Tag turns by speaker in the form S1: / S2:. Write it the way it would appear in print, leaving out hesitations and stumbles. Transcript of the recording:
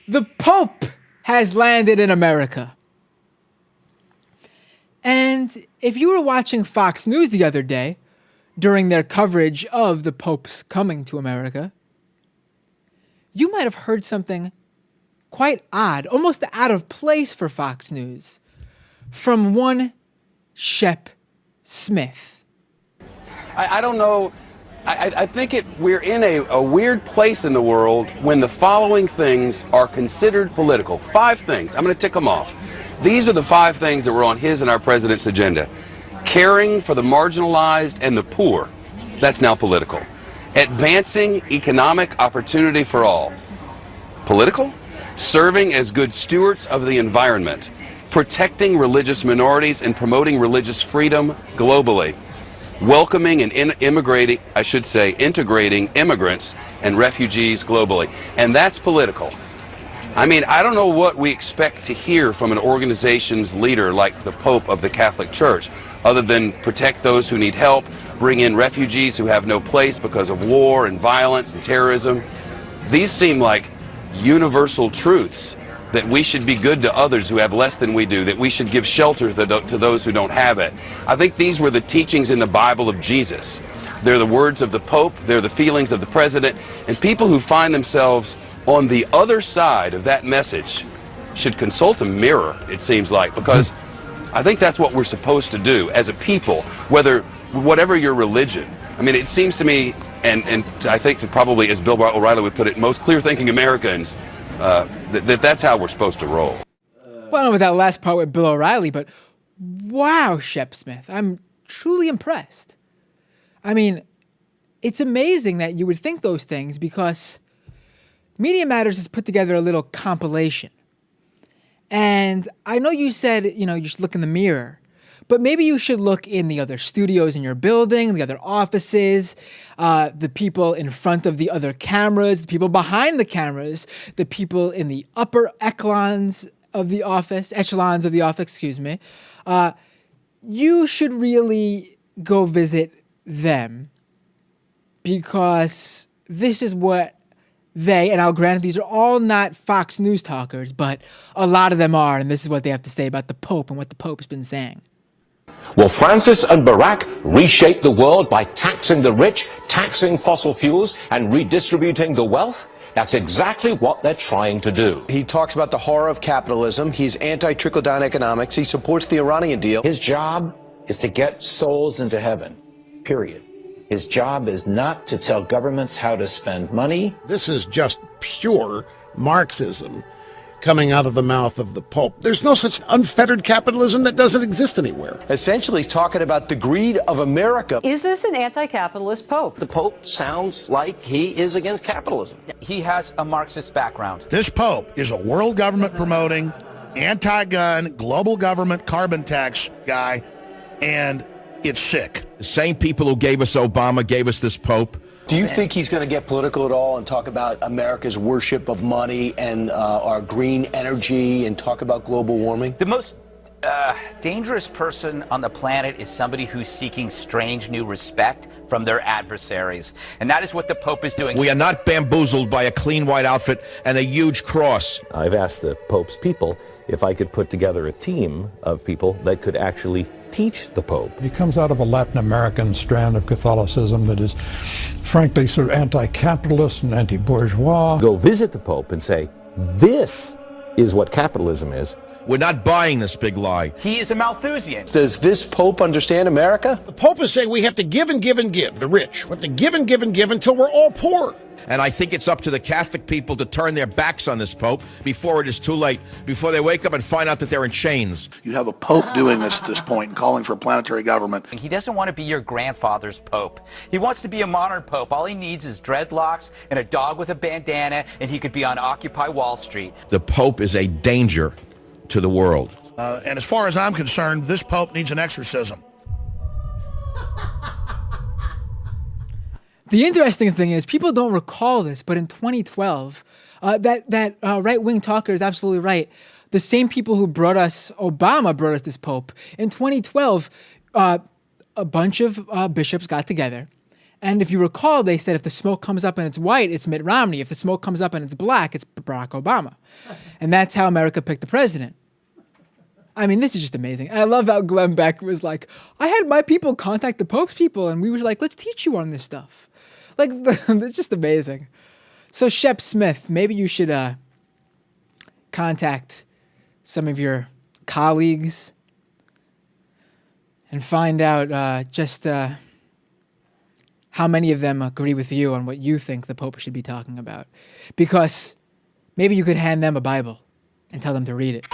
S1: The Pope has landed in America. And if you were watching Fox News the other day, during their coverage of the Pope's coming to America, you might have heard something quite odd, almost out of place for Fox News, from one Shep Smith.
S2: I don't know. I think we're in a weird place in the world when the following things are considered political. 5 things. I'm going to tick them off. These are the 5 things that were on his and our president's agenda. Caring for the marginalized and the poor. That's now political. Advancing economic opportunity for all. Political. Serving as good stewards of the environment. Protecting religious minorities and promoting religious freedom globally. Welcoming and integrating immigrants and refugees globally. And that's political. I mean, I don't know what we expect to hear from an organization's leader like the Pope of the Catholic Church, other than protect those who need help, bring in refugees who have no place because of war and violence and terrorism. These seem like universal truths, that we should be good to others who have less than we do, that we should give shelter to those who don't have it. I think these were the teachings in the Bible of Jesus. They're the words of the Pope, they're the feelings of the President, and people who find themselves on the other side of that message should consult a mirror, it seems like, because I think that's what we're supposed to do as a people, whatever your religion. I mean, it seems to me, and I think to probably, as Bill O'Reilly would put it, most clear-thinking Americans, that's how we're supposed to roll.
S1: Well, I don't know about that last part with Bill O'Reilly, but wow, Shep Smith, I'm truly impressed. I mean, it's amazing that you would think those things, because Media Matters has put together a little compilation. And I know you said, you should look in the mirror, but maybe you should look in the other studios in your building, the other offices, the people in front of the other cameras, the people behind the cameras, the people in the upper echelons of the office, you should really go visit them, because this is what they, and I'll grant these are all not Fox News talkers, but a lot of them are, and this is what they have to say about the Pope and what the Pope's been saying.
S3: Will Francis and Barack reshape the world by taxing the rich, taxing fossil fuels, and redistributing the wealth? That's exactly what they're trying to do.
S4: He talks about the horror of capitalism. He's anti-trickle-down economics. He supports the Iranian deal.
S5: His job is to get souls into heaven, period. His job is not to tell governments how to spend money.
S6: This is just pure Marxism coming out of the mouth of the Pope. There's no such unfettered capitalism. That doesn't exist anywhere.
S4: Essentially, he's talking about the greed of America.
S7: Is this an anti-capitalist Pope?
S8: The Pope sounds like he is against capitalism.
S9: He has a Marxist background.
S6: This Pope is a world government promoting, anti-gun, global government carbon tax guy, and it's sick.
S10: The same people who gave us Obama gave us this Pope.
S4: Do you think he's going to get political at all and talk about America's worship of money and our green energy and talk about global warming?
S9: The most dangerous person on the planet is somebody who's seeking strange new respect from their adversaries. And that is what the Pope is doing.
S10: We are not bamboozled by a clean white outfit and a huge cross.
S3: I've asked the Pope's people if I could put together a team of people that could actually teach the Pope.
S11: He comes out of a Latin American strand of Catholicism that is, frankly, sort of anti-capitalist and anti-bourgeois.
S3: Go visit the Pope and say, this is what capitalism is.
S10: We're not buying this big lie.
S9: He is a Malthusian.
S4: Does this Pope understand America?
S6: The Pope is saying we have to give and give and give, the rich. We have to give and give and give until we're all poor.
S10: And I think it's up to the Catholic people to turn their backs on this Pope before it is too late, before they wake up and find out that they're in chains.
S6: You have a Pope doing this at this point and calling for a planetary government.
S9: He doesn't want to be your grandfather's Pope. He wants to be a modern Pope. All he needs is dreadlocks and a dog with a bandana, and he could be on Occupy Wall Street.
S10: The Pope is a danger to the world.
S6: And as far as I'm concerned, this Pope needs an exorcism.
S1: The interesting thing is, people don't recall this, but in 2012, that right-wing talker is absolutely right. The same people who Obama brought us this Pope. In 2012, a bunch of bishops got together And if you recall, they said if the smoke comes up and it's white, it's Mitt Romney. If the smoke comes up and it's black, it's Barack Obama. And that's how America picked the president. I mean, this is just amazing. And I love how Glenn Beck was like, I had my people contact the Pope's people, and we were like, let's teach you on this stuff. Like, it's just amazing. So, Shep Smith, maybe you should contact some of your colleagues and find out just how many of them agree with you on what you think the Pope should be talking about. Because maybe you could hand them a Bible and tell them to read it.